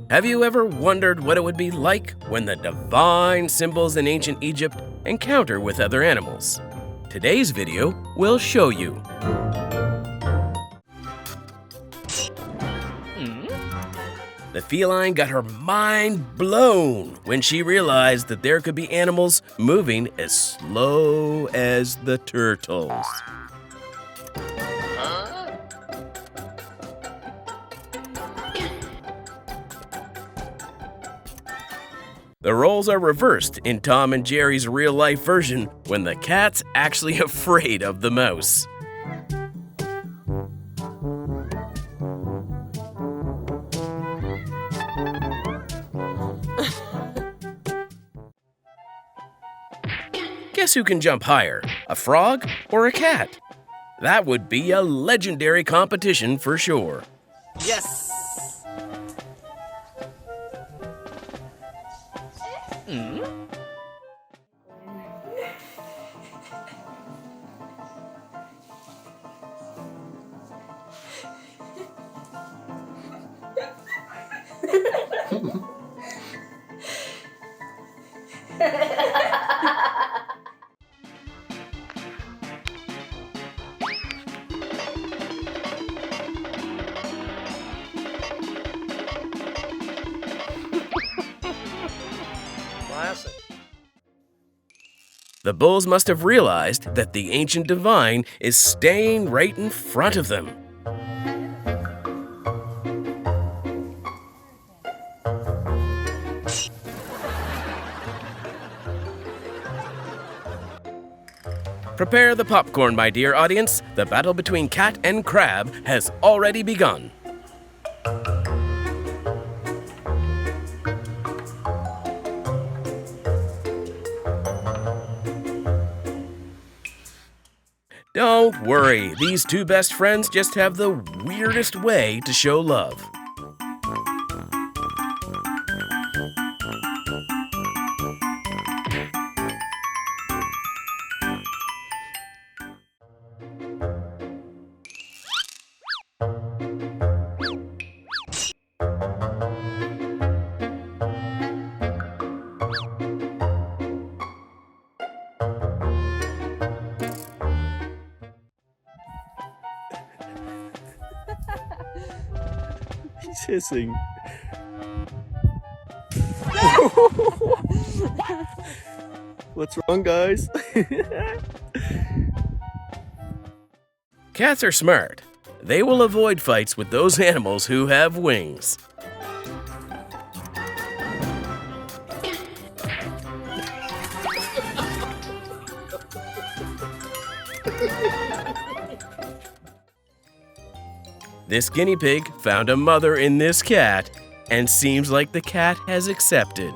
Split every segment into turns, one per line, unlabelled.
Have you ever wondered what it would be like when the divine symbols in ancient Egypt encounter with other animals? Today's video will show you. The feline got her mind blown when she realized that there could be animals moving as slow as the turtles. The roles are reversed in Tom and Jerry's real-life version when the cat's actually afraid of the mouse. Guess who can jump higher, a frog or a cat? That would be a legendary competition for sure.
Yes! Classic.
The bulls must have realized that the ancient divine is staying right in front of them. Prepare the popcorn, my dear audience. The battle between cat and crab has already begun. Don't worry, these two best friends just have the weirdest way to show love. He's hissing. What's wrong, guys? Cats are smart. They will avoid fights with those animals who have wings. This guinea pig found a mother in this cat and seems like the cat has accepted.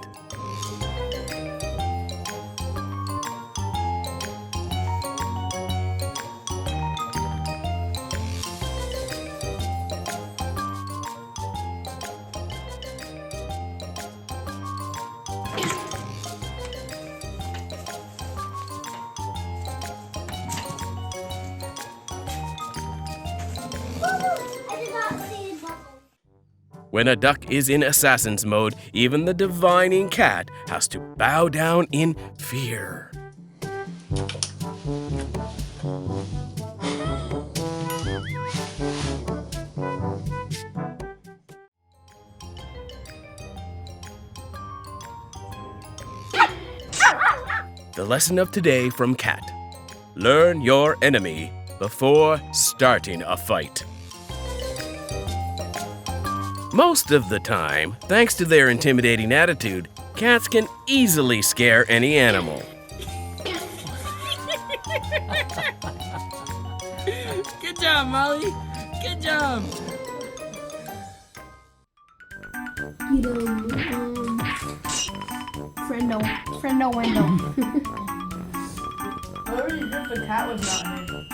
When a duck is in assassin's mode, even the divining cat has to bow down in fear. The lesson of today from Cat: learn your enemy before starting a fight. Most of the time, thanks to their intimidating attitude, cats can easily scare any animal.
Good job, Molly. Good job.
Friendo window.
What would you do if the cat was not here?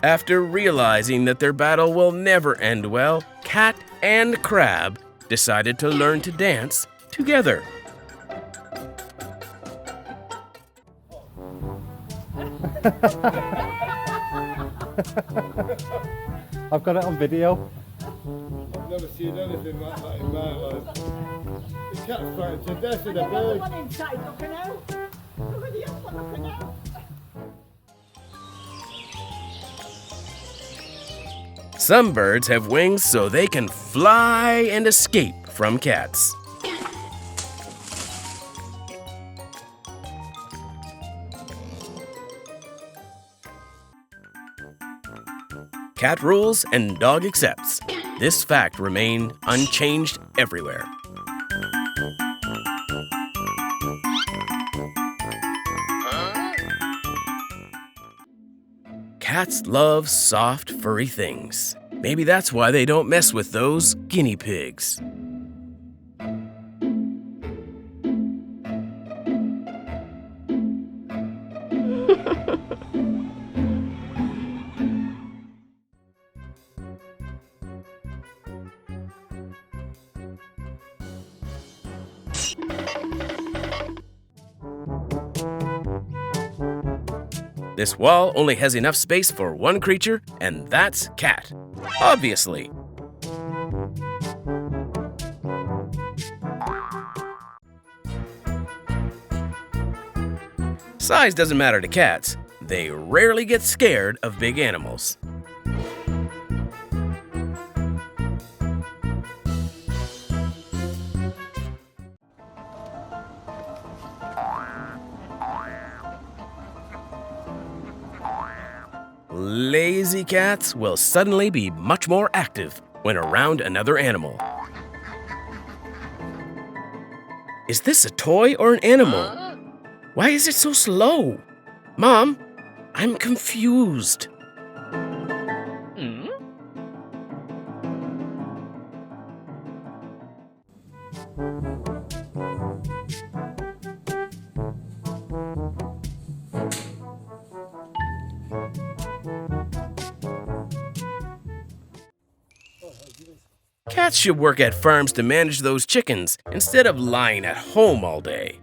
After realizing that their battle will never end well, Cat and Crab decided to learn to dance together.
I've got it on video.
I've never seen anything like that in my life. The cat's frightened to death of the bird.
Look inside, looking out. Look at the other one looking out.
Some birds have wings so they can fly and escape from cats. Cat rules and dog accepts. This fact remained unchanged everywhere. Cats love soft, furry things. Maybe that's why they don't mess with those guinea pigs. This wall only has enough space for one creature, and that's cat. Obviously. Size doesn't matter to cats. They rarely get scared of big animals. Lazy cats will suddenly be much more active when around another animal. Is this a toy or an animal? Why is it so slow? Mom, I'm confused. Cats should work at farms to manage those chickens instead of lying at home all day.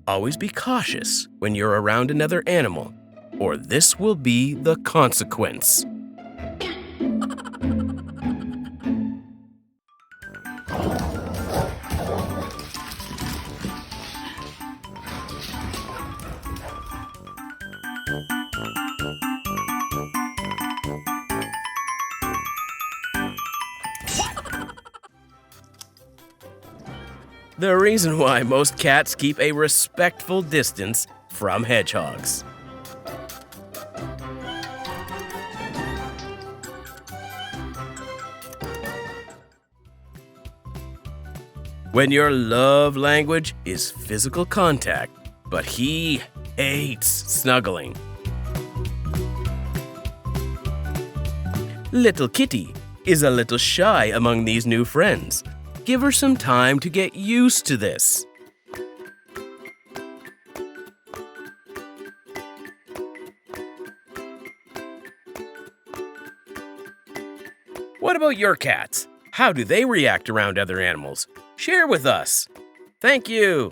Always be cautious when you're around another animal, or this will be the consequence. The reason why most cats keep a respectful distance from hedgehogs. When your love language is physical contact, but he hates snuggling. Little Kitty is a little shy among these new friends. Give her some time to get used to this. What about your cats? How do they react around other animals? Share with us. Thank you.